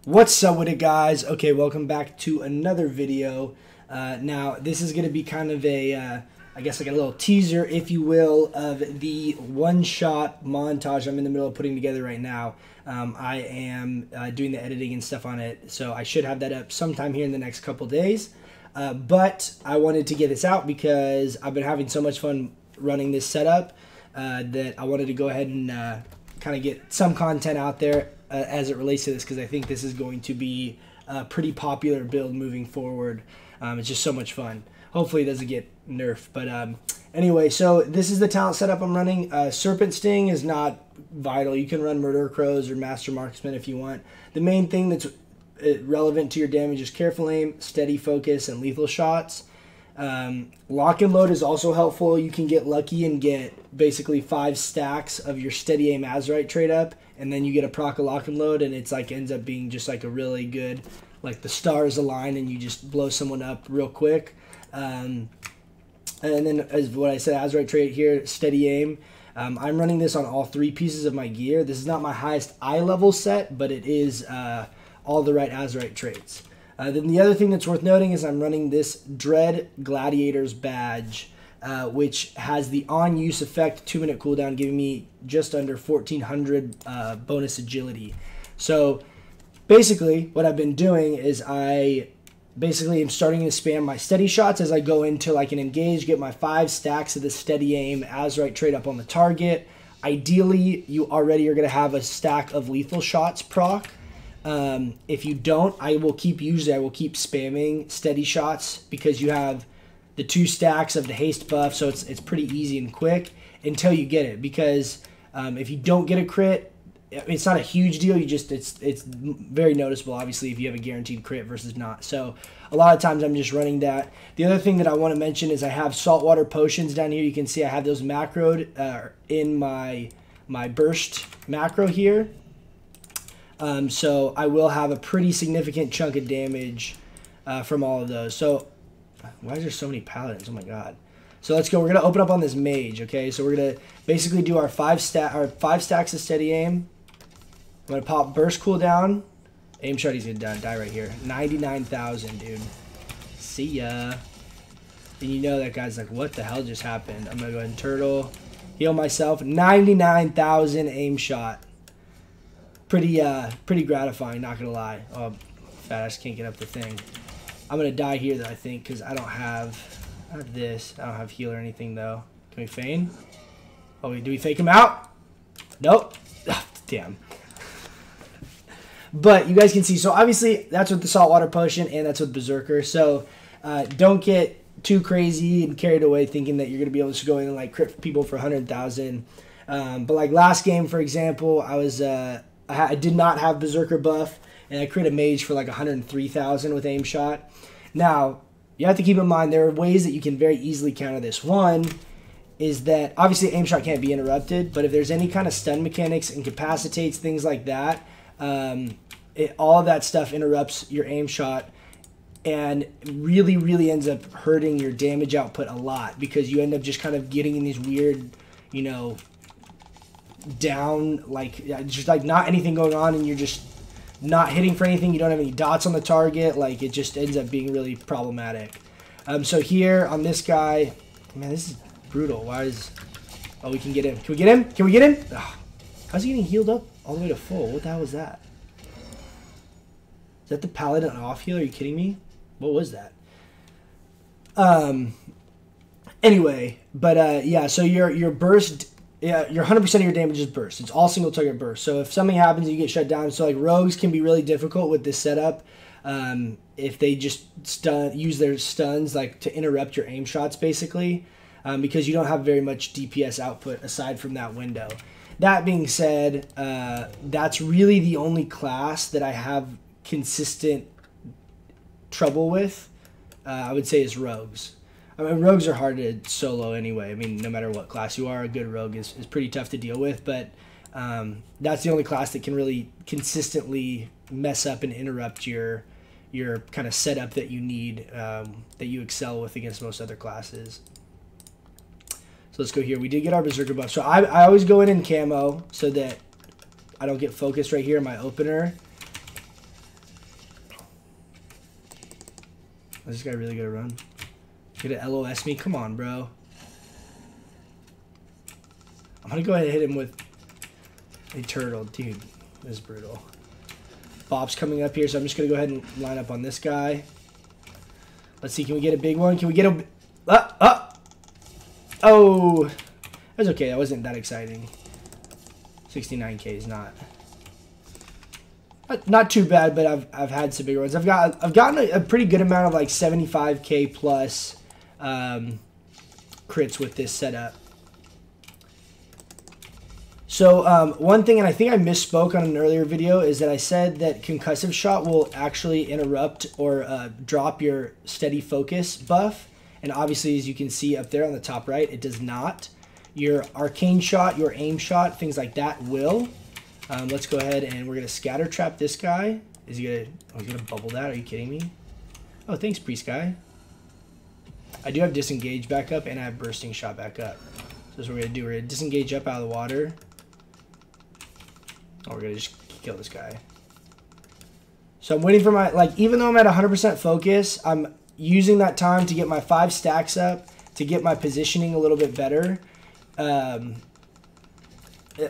What's up with it, guys? Okay, welcome back to another video. Now this is going to be kind of a I guess like a little teaser, if you will, of the one-shot montage I'm in the middle of putting together right now. I am doing the editing and stuff on it, so I should have that up sometime here in the next couple days. But I wanted to get this out because I've been having so much fun running this setup that I wanted to go ahead and kind of get some content out there as it relates to this, because I think this is going to be a pretty popular build moving forward. It's just so much fun. Hopefully it doesn't get nerfed. But anyway, so this is the talent setup I'm running. Serpent Sting is not vital. You can run Murder Crows or Master Marksman if you want. The main thing that's relevant to your damage is careful aim, steady focus, and lethal shots. Lock and load is also helpful. You can get lucky and get basically 5 stacks of your steady aim Azurite trade up, and then you get a proc of lock and load, and it's like ends up being just like a really good, like the stars align and you just blow someone up real quick. And then as what I said, Azurite trait here, steady aim. I'm running this on all 3 pieces of my gear. This is not my highest eye level set, but it is all the right Azurite traits. Then the other thing that's worth noting is I'm running this Dread Gladiator's badge, which has the on-use effect 2-minute cooldown, giving me just under 1400 bonus agility. So basically what I've been doing is I basically am starting to spam my steady shots as I go into like an engage, get my 5 stacks of the steady aim Azurite trade up on the target. Ideally, you already are going to have a stack of lethal shots proc. If you don't, I will keep spamming steady shots because you have the 2 stacks of the haste buff, so it's pretty easy and quick until you get it. Because if you don't get a crit, it's not a huge deal. It's very noticeable, obviously, if you have a guaranteed crit versus not. So a lot of times I'm just running that. The other thing that I want to mention is I have saltwater potions down here. You can see I have those macroed in my burst macro here. So I will have a pretty significant chunk of damage from all of those. So why is there so many paladins? Oh my god. So let's go. We're gonna open up on this mage. Okay, so we're gonna basically do our 5 stacks of steady aim. I'm gonna pop burst cooldown. Aim shot. He's gonna die right here. 99,000, dude. See ya. And you know that guy's like, what the hell just happened? I'm gonna go ahead and turtle, heal myself. 99,000 aim shot. Pretty gratifying, not gonna lie. Oh, fat ass can't get up the thing. I'm gonna die here though, I think, because I don't have this. I don't have heal or anything though. Can we feign? Oh, do we fake him out? Nope. Oh, damn. But you guys can see, so obviously that's with the saltwater potion and that's with Berserker. So don't get too crazy and carried away thinking that you're gonna be able to go in and like crit people for 100,000. But like last game, for example, I did not have Berserker buff, and I crit a mage for like 103,000 with aim shot. Now, you have to keep in mind there are ways that you can very easily counter this. One is that obviously aim shot can't be interrupted, but if there's any kind of stun mechanics, incapacitates, things like that, all of that stuff interrupts your aim shot and really ends up hurting your damage output a lot, because you end up just kind of getting in these weird, you know, down, like just like not anything going on, and you're just not hitting for anything. You don't have any dots on the target. Like it just ends up being really problematic. So here on this guy, man, this is brutal. Why is... Oh, we can get him. Can we get him? Can we get him? Oh, how's he getting healed up all the way to full? What the hell was that? Is that the paladin off heal? Are you kidding me? What was that? Anyway, but yeah, so your burst... Yeah, your 100% of your damage is burst. It's all single target burst. So if something happens, you get shut down. So like rogues can be really difficult with this setup. If they just use their stuns like to interrupt your aim shots, basically, because you don't have very much DPS output aside from that window. That being said, that's really the only class that I have consistent trouble with. I would say is rogues. I mean, rogues are hard to solo anyway. I mean, no matter what class you are, a good rogue is pretty tough to deal with. But that's the only class that can really consistently mess up and interrupt your kind of setup that you need, that you excel with against most other classes. So let's go here. We did get our Berserker buff. So I always go in camo so that I don't get focused right here in my opener. Is this guy really gonna run? Gonna LOS me? Come on, bro. I'm gonna go ahead and hit him with a turtle. Dude, this is brutal. Bob's coming up here, so I'm just gonna go ahead and line up on this guy. Let's see, can we get a big one? Can we get a... Oh! That's okay, that wasn't that exciting. 69k is not too bad, but I've had some bigger ones. I've gotten a pretty good amount of like 75k plus crits with this setup. So one thing, and I think I misspoke on an earlier video, is that I said that concussive shot will actually interrupt or drop your steady focus buff. And obviously, as you can see up there on the top right, it does not. Your arcane shot, your aim shot, things like that will. Let's go ahead and we're gonna scatter trap this guy. Is he gonna? Oh, he's gonna bubble that? Are you kidding me? Oh, thanks, priest guy. I do have disengage back up, and I have bursting shot back up. So that's what we're gonna do. We're gonna disengage up out of the water. Oh, we're gonna just kill this guy. So I'm waiting for my, like, even though I'm at 100% focus, I'm using that time to get my 5 stacks up, to get my positioning a little bit better.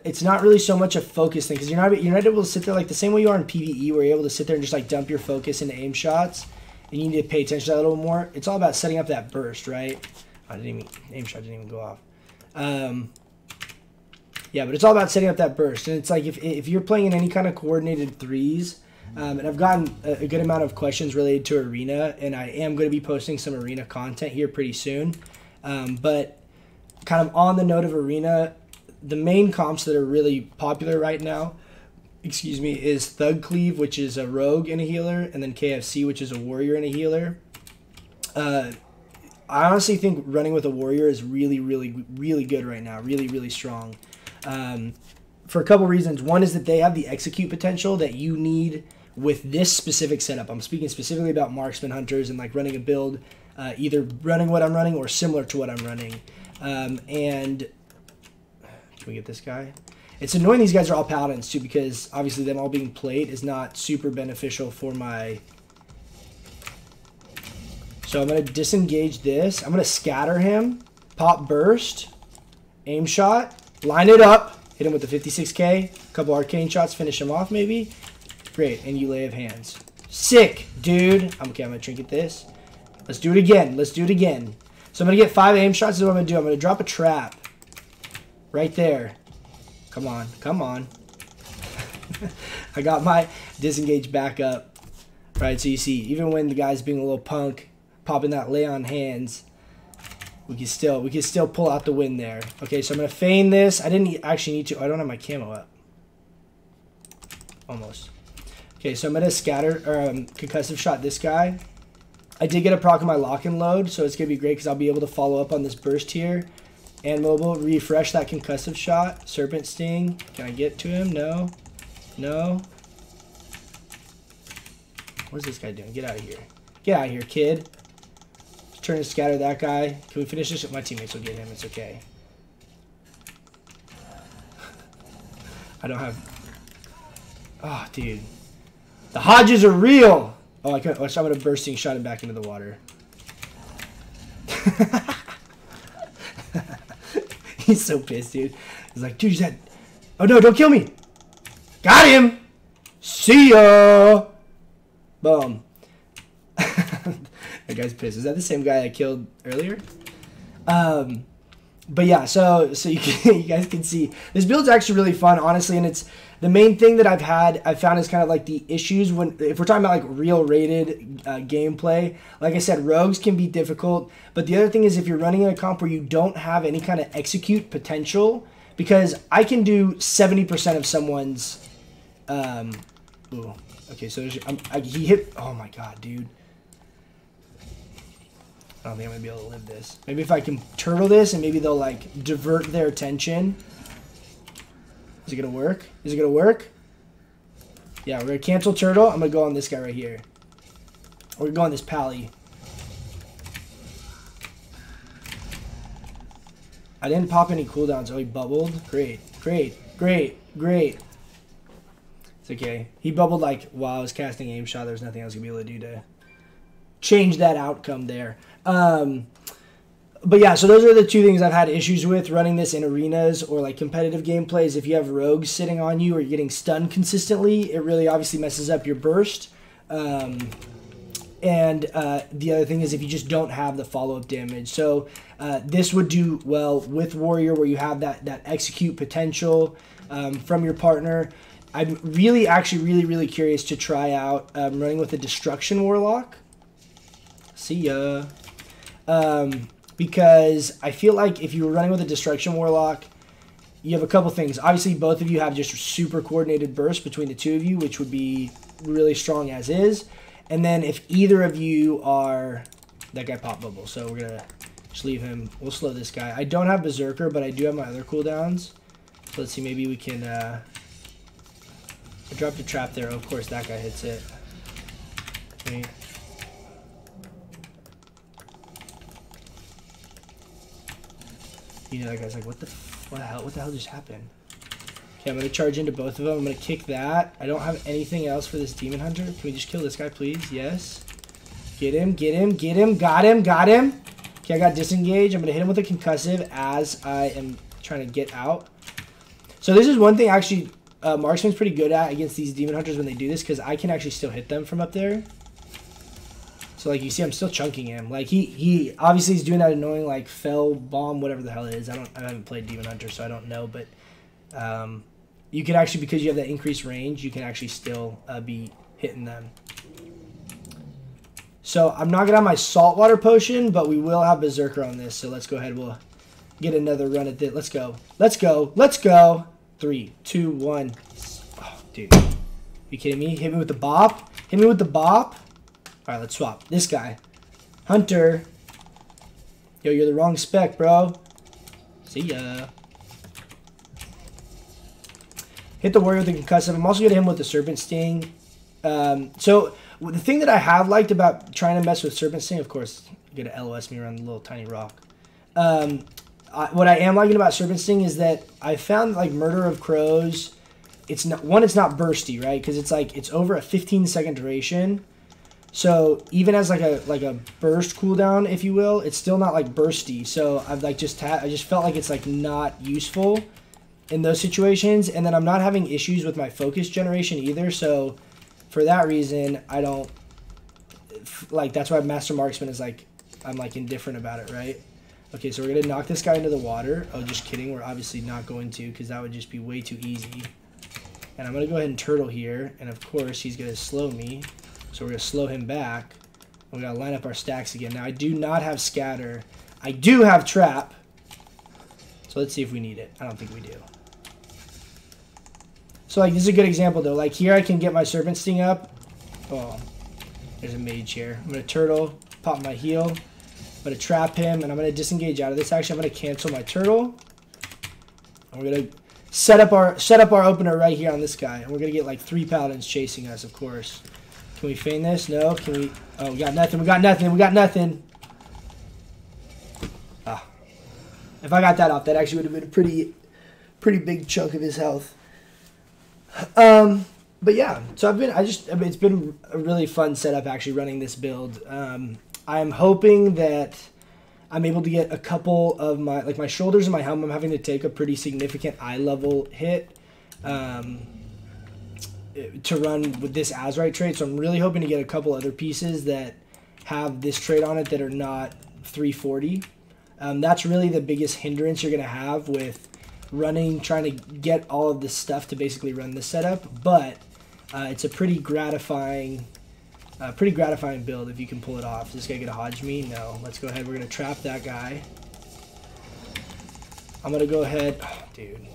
It's not really so much a focus thing, because you're not able to sit there like the same way you are in PvE, where you're able to sit there and just like dump your focus into aim shots, and you need to pay attention to that a little more. It's all about setting up that burst, right? Aim shot didn't even go off. Yeah, but it's all about setting up that burst, and it's like if you're playing in any kind of coordinated threes, and I've gotten a good amount of questions related to Arena, and I am going to be posting some Arena content here pretty soon, but kind of on the note of Arena, the main comps that are really popular right now, excuse me, is Thug Cleave, which is a rogue and a healer, and then KFC, which is a warrior and a healer. I honestly think running with a warrior is really, really, really good right now. Really, really strong. For a couple reasons. One is that they have the execute potential that you need with this specific setup. I'm speaking specifically about marksman hunters and like running a build, either running what I'm running or similar to what I'm running. And can we get this guy? It's annoying these guys are all paladins too, because obviously them all being plate is not super beneficial for my... So I'm going to disengage this. I'm going to scatter him, pop burst, aim shot, line it up, hit him with the 56k, a couple arcane shots, finish him off maybe. Great, and you lay of hands. Sick, dude. Okay, I'm going to trinket this. Let's do it again. Let's do it again. So I'm going to get 5 aim shots. This is what I'm going to do. I'm going to drop a trap. Right there. Come on. Come on. I got my disengage back up. Right, so you see, even when the guy's being a little punk, popping that lay on hands, we can still pull out the win there. Okay, so I'm going to feign this. I didn't actually need to. I don't have my camo up. Almost. Okay, so I'm going to scatter, or concussive shot this guy. I did get a proc on my lock and load, so it's going to be great because I'll be able to follow up on this burst here. And mobile, refresh that concussive shot. Serpent sting. Can I get to him? No. No. What's this guy doing? Get out of here. Get out of here, kid. Just turn and scatter that guy. Can we finish this? My teammates will get him. It's okay. I don't have... Oh, dude. The Hodges are real! Oh, I'm going to bursting shot him back into the water. He's so pissed, dude. He's like, dude, you said... Oh, no, don't kill me! Got him! See ya! Boom. That guy's pissed. Is that the same guy I killed earlier? But yeah, so you guys can see this build's actually really fun, honestly, and it's the main thing that I've found is kind of like the issues if we're talking about like real rated gameplay. Like I said, rogues can be difficult, but the other thing is if you're running in a comp where you don't have any kind of execute potential, because I can do 70% of someone's. Ooh, okay, so he hit. Oh my god, dude. I don't think I'm going to be able to live this. Maybe if I can turtle this and maybe they'll like divert their attention. Is it going to work? Is it going to work? Yeah, we're going to cancel turtle. I'm going to go on this guy right here. We're going to go on this pally. I didn't pop any cooldowns. Oh, he bubbled. Great, great, great, great. It's okay. He bubbled like while I was casting aim shot. There's nothing I was going to be able to do to change that outcome there. But yeah, so those are the two things I've had issues with running this in arenas or like competitive gameplays. If you have rogues sitting on you or you're getting stunned consistently, it really obviously messes up your burst. And the other thing is if you just don't have the follow-up damage. So this would do well with Warrior where you have that execute potential from your partner. I'm really curious to try out running with a Destruction Warlock. See ya. Because I feel like if you were running with a Destruction Warlock, you have a couple things. Obviously, both of you have just super coordinated burst between the two of you, which would be really strong as is. And then if either of you are... That guy popped bubble, so we're going to just leave him. We'll slow this guy. I don't have Berserker, but I do have my other cooldowns. So let's see, maybe we can... I dropped a trap there. Of course, that guy hits it. Okay. You know, that guy's like, what the hell just happened? Okay, I'm going to charge into both of them. I'm going to kick that. I don't have anything else for this Demon Hunter. Can we just kill this guy, please? Yes. Get him, get him, get him. Got him, got him. Okay, I got disengaged. I'm going to hit him with a concussive as I am trying to get out. So this is one thing actually Marksman's pretty good at against these Demon Hunters when they do this, because I can actually still hit them from up there. So, like, you see, I'm still chunking him. Like, he obviously he's doing that annoying, like, fell bomb, whatever the hell it is. I haven't played Demon Hunter, so I don't know. But you can actually, because you have that increased range, you can actually still be hitting them. So, I'm not going to have my Saltwater Potion, but we will have Berserker on this. So, let's go ahead. We'll get another run at this. Let's go. Let's go. Let's go. 3, 2, 1. Oh, dude. Are you kidding me? Hit me with the bop. Hit me with the bop. Alright, let's swap. This guy. Hunter. Yo, you're the wrong spec, bro. See ya. Hit the Warrior with the concussive. I'm also going to hit him with the Serpent Sting. So, the thing that I have liked about trying to mess with Serpent Sting, of course, you're going to LOS me around the little tiny rock. What I am liking about Serpent Sting is that I found, like, Murder of Crows, it's not bursty, right? Because it's over a 15-second duration. So even as like a burst cooldown, if you will, it's still not like bursty. So I've like I just felt like it's like not useful in those situations. And then I'm not having issues with my focus generation either. So for that reason, I don't like, that's why Master Marksman is like, I'm like indifferent about it, right? Okay, so we're going to knock this guy into the water. Oh, just kidding. We're obviously not going to, because that would just be way too easy. And I'm going to go ahead and turtle here. And of course, he's going to slow me. So we're going to slow him back. We're going to line up our stacks again. Now, I do not have scatter. I do have trap. So let's see if we need it. I don't think we do. So, like, this is a good example, though. Like, here I can get my Serpent Sting up. Oh, there's a mage here. I'm going to turtle, pop my heal. I'm going to trap him, and I'm going to disengage out of this. Actually, I'm going to cancel my turtle. And we're going to set up our opener right here on this guy. And we're going to get, like, 3 paladins chasing us, of course. Can we feign this? No. Can we? Oh, we got nothing. We got nothing. We got nothing. Ah. If I got that off, that actually would have been a pretty big chunk of his health. But yeah, so it's been a really fun setup actually running this build. I'm hoping that I'm able to get a couple of my shoulders and my helm. I'm having to take a pretty significant eye level hit. To run with this Azurite trait, so I'm really hoping to get a couple other pieces that have this trait on it that are not 340. That's really the biggest hindrance you're going to have with trying to get all of this stuff to basically run this setup, but it's a pretty gratifying build if you can pull it off. Is this guy going to hodge me? No. Let's go ahead. We're going to trap that guy. I'm going to go ahead. Oh, dude.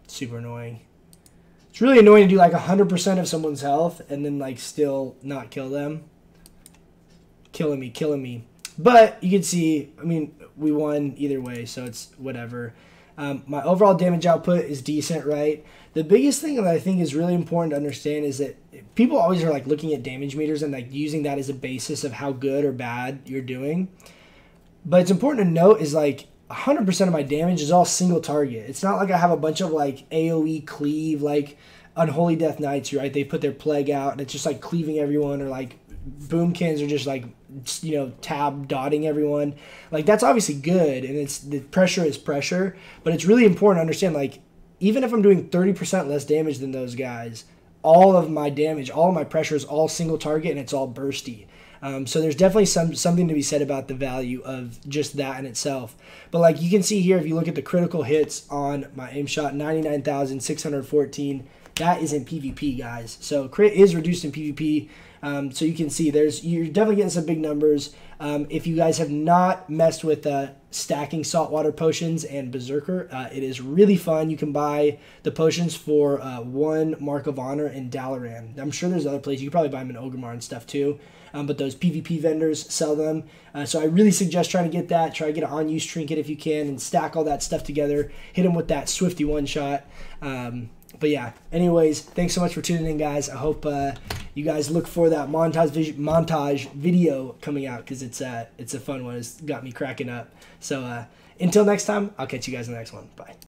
Super annoying. It's really annoying to do like 100% of someone's health and then like still not kill them. Killing me. But you can see, I mean, we won either way, so it's whatever. My overall damage output is decent, right? The biggest thing that I think is really important to understand is that people always are like looking at damage meters and like using that as a basis of how good or bad you're doing. But it's important to note is like 100% of my damage is all single target. It's not like I have a bunch of like AoE cleave, like Unholy Death Knights, right? They put their plague out, and it's just like cleaving everyone, or like boomkins are just like, you know, tab dotting everyone. Like, that's obviously good, and it's, the pressure is pressure, but it's really important to understand, like, even if I'm doing 30% less damage than those guys, all of my damage, all of my pressure is all single target, and it's all bursty. So there's definitely something to be said about the value of just that in itself. But like you can see here, if you look at the critical hits on my aim shot, 99,614, that is in PvP, guys. So crit is reduced in PvP. So you can see you're definitely getting some big numbers. If you guys have not messed with stacking saltwater potions and Berserker, it is really fun. You can buy the potions for 1 Mark of Honor in Dalaran. I'm sure there's other places. You can probably buy them in Orgrimmar and stuff too. But those PvP vendors sell them. So I really suggest trying to get that. Try to get an on-use trinket if you can and stack all that stuff together. Hit them with that Swifty one-shot. But yeah, anyways, thanks so much for tuning in, guys. I hope you guys look for that montage video coming out, because it's a fun one. It's got me cracking up. So until next time, I'll catch you guys in the next one. Bye.